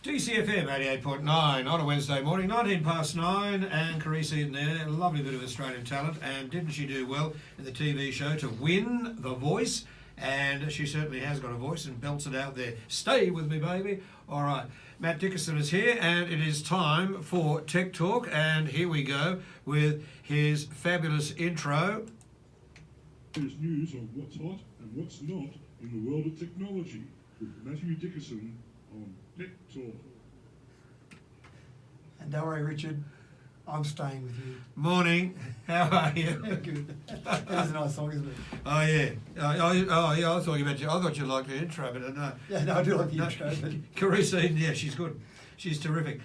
DCFM 88.9 on a Wednesday morning, 19 past 9, and Carice Eden there, a lovely bit of Australian talent, and didn't she do well in the TV show to win The Voice? And she certainly has got a voice and belts it out there. Stay with me, baby. All right, Matt Dickerson is here, and it is time for Tech Talk, and here we go with his fabulous intro. There's news on what's hot and what's not in the world of technology with Mathew Dickerson on Tech Talk. And don't worry, Richard, I'm staying with you. Morning, how are you? Good. That is a nice song, isn't it? Oh yeah, I thought you liked the intro, but no. Yeah, no, I do like the intro. But Carice Eden, yeah, she's good. She's terrific.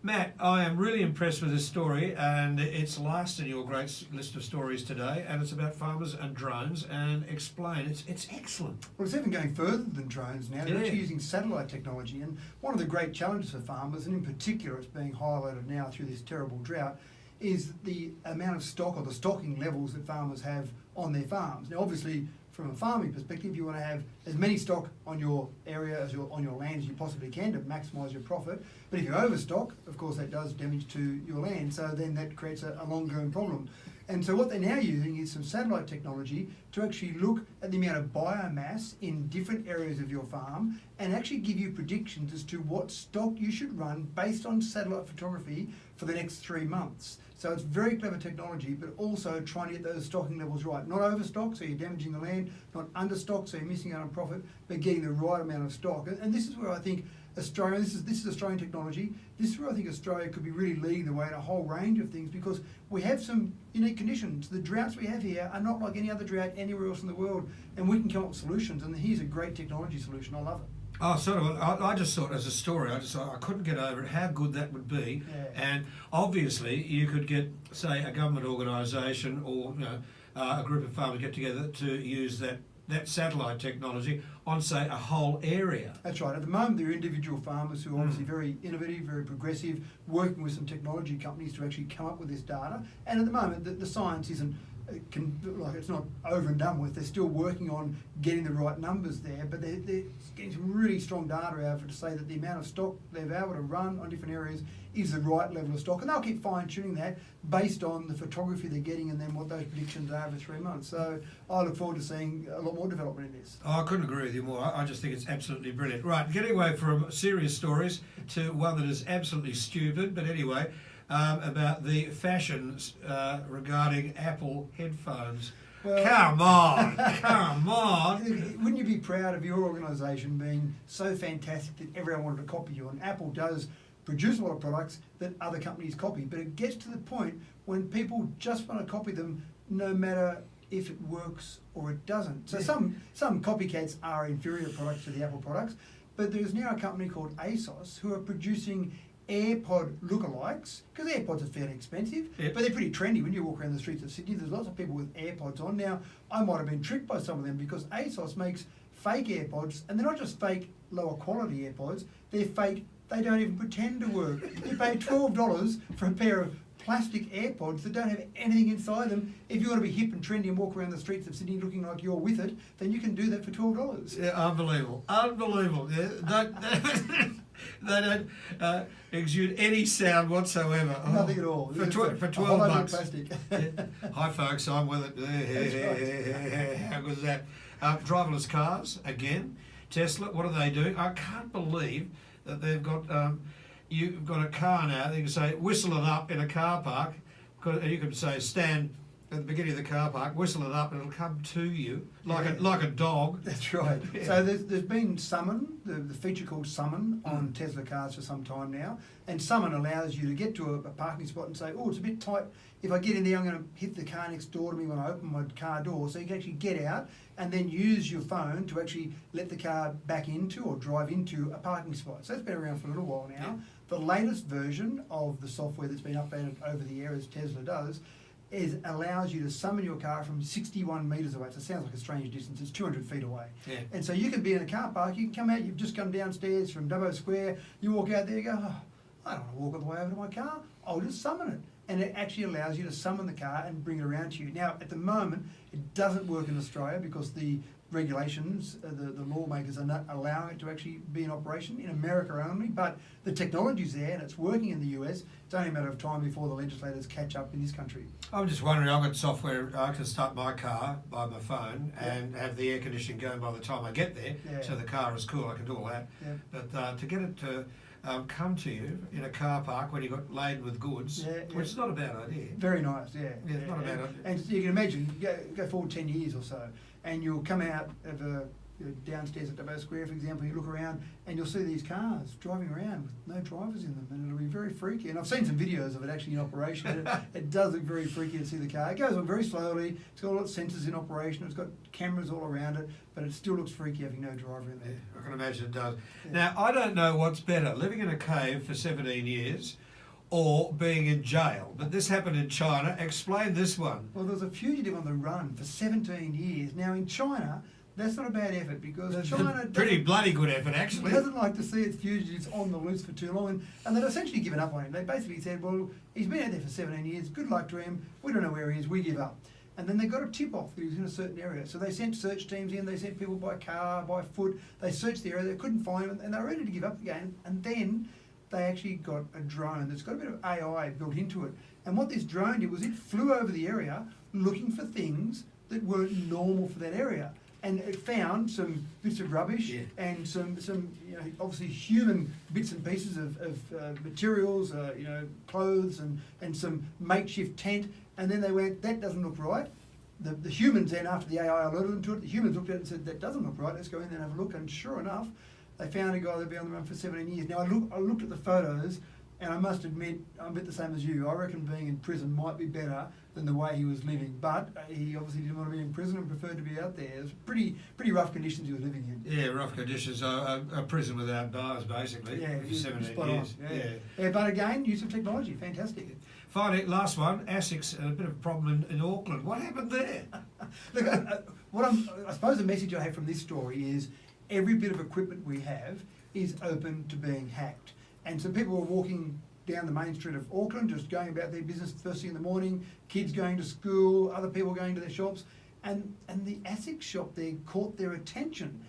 Matt, I am really impressed with this story, and it's last in your great list of stories today, and it's about farmers and drones, and explain. It's excellent. Well, it's even going further than drones now. They're actually using satellite technology, and one of the great challenges for farmers, and in particular it's being highlighted now through this terrible drought, is the amount of stock or the stocking levels that farmers have on their farms. Now, obviously, from a farming perspective, you want to have as many stock on your area on your land as you possibly can to maximise your profit. But if you overstock, of course, that does damage to your land. So then that creates a long-term problem. And so what they're now using is some satellite technology to actually look at the amount of biomass in different areas of your farm and actually give you predictions as to what stock you should run based on satellite photography for the next 3 months. So it's very clever technology, but also trying to get those stocking levels right. Not overstock, so you're damaging the land, not understock, so you're missing out on profit, but getting the right amount of stock. And this is where I think Australia, this is Australian technology, this is where I think Australia could be really leading the way in a whole range of things, because we have some unique conditions. The droughts we have here are not like any other drought anywhere else in the world, and we can come up with solutions, and here's a great technology solution. I love it. Oh, sort of. I just thought, as a story, I couldn't get over it, how good that would be. Yeah. And obviously, you could get, say, a government organisation or a group of farmers get together to use that satellite technology on, say, a whole area. That's right. At the moment, there are individual farmers who are obviously very innovative, very progressive, working with some technology companies to actually come up with this data. And at the moment, the science isn't it's not over and done with. They're still working on getting the right numbers there, but they're getting some really strong data out of it to say that the amount of stock they're able to run on different areas is the right level of stock, and they'll keep fine-tuning that based on the photography they're getting and then what those predictions are over 3 months. So I look forward to seeing a lot more development in this. Oh, I couldn't agree with you more. I just think it's absolutely brilliant. Right, getting away from serious stories to one that is absolutely stupid, but anyway, about the fashions regarding Apple headphones. Well, come on. Wouldn't you be proud of your organisation being so fantastic that everyone wanted to copy you? And Apple does produce a lot of products that other companies copy, but it gets to the point when people just want to copy them no matter if it works or it doesn't. So some copycats are inferior products to the Apple products, but there's now a company called ASOS who are producing AirPod lookalikes, because AirPods are fairly expensive, but they're pretty trendy. When you walk around the streets of Sydney, there's lots of people with AirPods on. Now, I might have been tricked by some of them because ASOS makes fake AirPods, and they're not just fake lower quality AirPods, they're fake, they don't even pretend to work. You pay $12 for a pair of plastic AirPods that don't have anything inside them. If you want to be hip and trendy and walk around the streets of Sydney looking like you're with it, then you can do that for $12. Yeah, unbelievable. Yeah, they don't exude any sound whatsoever. Nothing at all. For $12. Plastic. Yeah. Hi folks, I'm with it. Right. How good is that? Driverless cars, again. Tesla, what are they doing? I can't believe that they've got, you've got a car now, you can say, whistle it up in a car park, you can say, stand at the beginning of the car park, whistle it up and it'll come to you, like a dog. That's right. Yeah. So there's been Summon, the feature called Summon on Tesla cars for some time now, and Summon allows you to get to a parking spot and say, oh, it's a bit tight, if I get in there I'm going to hit the car next door to me when I open my car door, so you can actually get out and then use your phone to actually let the car back into or drive into a parking spot. So that's been around for a little while now. Yeah. The latest version of the software that's been updated over the air, as Tesla does, allows you to summon your car from 61 metres away. So it sounds like a strange distance, it's 200 feet away. Yeah. And so you can be in a car park, you can come out, you've just come downstairs from Dubbo Square, you walk out there, you go, oh, I don't want to walk all the way over to my car, I'll just summon it. And it actually allows you to summon the car and bring it around to you. Now, at the moment, it doesn't work in Australia because the regulations, the lawmakers are not allowing it to actually be in operation in America only, but the technology's there and it's working in the US. It's only a matter of time before the legislators catch up in this country. I'm just wondering, I've got software, I can start my car by my phone and have the air conditioning going by the time I get there, so the car is cool, I can do all that. Yeah. But to get it to come to you in a car park when you got laden with goods, which is not a bad idea. Very nice, It's not a bad idea. And you can imagine, go forward 10 years or so, and you'll come out of downstairs at Dubbo Square, for example, you look around and you'll see these cars driving around with no drivers in them, and it'll be very freaky. And I've seen some videos of it actually in operation. It does look very freaky to see the car. It goes on very slowly, it's got a lot of sensors in operation, it's got cameras all around it, but it still looks freaky having no driver in there. Yeah, I can imagine it does. Now, I don't know what's better, living in a cave for 17 years or being in jail. But this happened in China. Explain this one. Well, there was a fugitive on the run for 17 years. Now, in China, that's not a bad effort because China pretty bloody good effort, actually. Doesn't like to see its fugitives on the loose for too long, and they've essentially given up on him. They basically said, well, he's been out there for 17 years, good luck to him, we don't know where he is, we give up. And then they got a tip-off that he was in a certain area. So they sent search teams in, they sent people by car, by foot, they searched the area, they couldn't find him, and they were ready to give up again. And then they actually got a drone that's got a bit of AI built into it. And what this drone did was it flew over the area looking for things that weren't normal for that area. And it found some bits of rubbish and some obviously human bits and pieces of materials, clothes and some makeshift tent. And then they went, that doesn't look right. The humans then, after the AI alerted them to it, the humans looked at it and said, that doesn't look right, let's go in there and have a look. And sure enough, they found a guy that'd been on the run for 17 years. Now I looked at the photos, and I must admit, I'm a bit the same as you. I reckon being in prison might be better than the way he was living, but he obviously didn't want to be in prison and preferred to be out there. It was pretty rough conditions he was living in. Yeah, rough conditions. A prison without bars, basically. Yeah, for 17 years. Yeah, but again, use of technology, fantastic. Finally, last one, ASIC's a bit of a problem in Auckland. What happened there? Look, I suppose the message I have from this story is every bit of equipment we have is open to being hacked. And some people were walking down the main street of Auckland, just going about their business first thing in the morning, kids going to school, other people going to their shops, and the ASIC shop there caught their attention.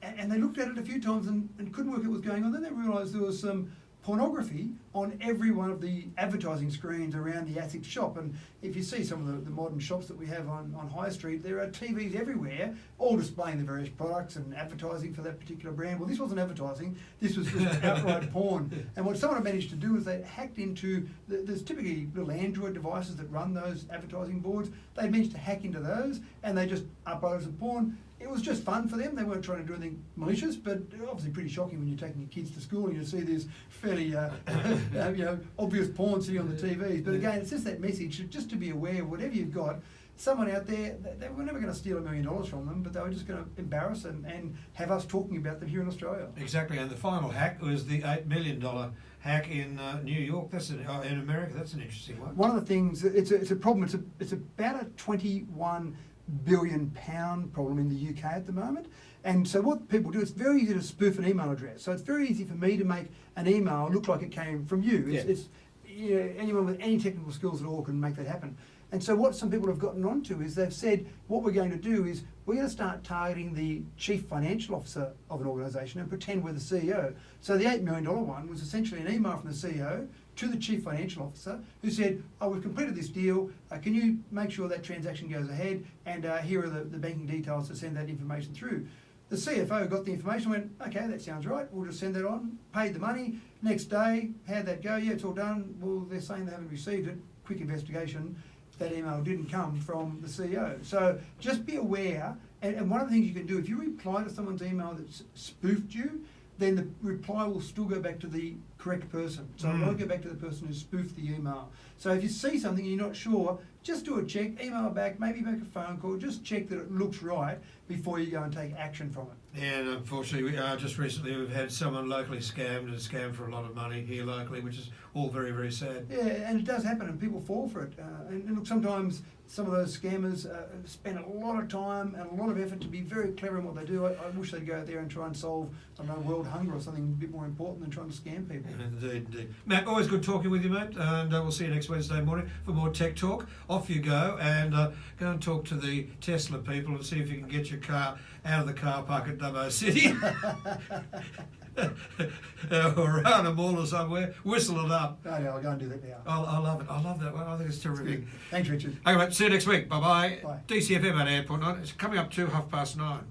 And they looked at it a few times and couldn't work out what was going on. Then they realised there was some pornography on every one of the advertising screens around the ASIC shop. And if you see some of the modern shops that we have on High Street, there are TVs everywhere, all displaying the various products and advertising for that particular brand. Well, this wasn't advertising, this was just outright porn. And what someone managed to do is they hacked into, there's typically little Android devices that run those advertising boards. They managed to hack into those and they just uploaded some porn. It was just fun for them. They weren't trying to do anything malicious, but obviously pretty shocking when you're taking your kids to school and you see this fairly obvious porn sitting on the TVs. But again, it's just that message, just to be aware, whatever you've got, someone out there, they were never going to steal $1 million from them, but they were just going to embarrass and have us talking about them here in Australia. Exactly, and the final hack was the $8 million hack in New York. That's in America. That's an interesting one. One of the things, it's a problem. It's about a £21 billion problem in the UK at the moment. And so what people do, it's very easy to spoof an email address. So it's very easy for me to make an email look like it came from you. It's anyone with any technical skills at all can make that happen. And so what some people have gotten onto is they've said, what we're going to do is we're going to start targeting the chief financial officer of an organisation and pretend we're the CEO. So the $8 million one was essentially an email from the CEO to the chief financial officer who said, oh, we've completed this deal, can you make sure that transaction goes ahead, and here are the banking details to send that information through. The CFO got the information, went, okay, that sounds right, we'll just send that on, paid the money. Next day, how'd that go? Yeah, it's all done. Well, they're saying they haven't received it. Quick investigation, that email didn't come from the CEO. So just be aware, and one of the things you can do, if you reply to someone's email that's spoofed you, then the reply will still go back to the correct person. So it won't go back to the person who spoofed the email. So if you see something and you're not sure, just do a check, email back, maybe make a phone call, just check that it looks right before you go and take action from it. And unfortunately, just recently we've had someone locally scammed for a lot of money here locally, which is all very, very sad. Yeah, and it does happen and people fall for it. And look, sometimes some of those scammers spend a lot of time and a lot of effort to be very clever in what they do. I wish they'd go out there and try and solve, I don't know, world hunger or something a bit more important than trying to scam people. Indeed, indeed. Matt, always good talking with you, mate, and we'll see you next Wednesday morning for more Tech Talk. off you go and go and talk to the Tesla people and see if you can get your car out of the car park at Dubbo City. Or around a mall or somewhere, whistle it up. Oh, yeah, I'll go and do that now. I love it. I love that one. I think it's terrific. Thanks, Richard. Okay, mate, see you next week. Bye-bye. Bye. DCFM at Airport 9. It's coming up to 9:30.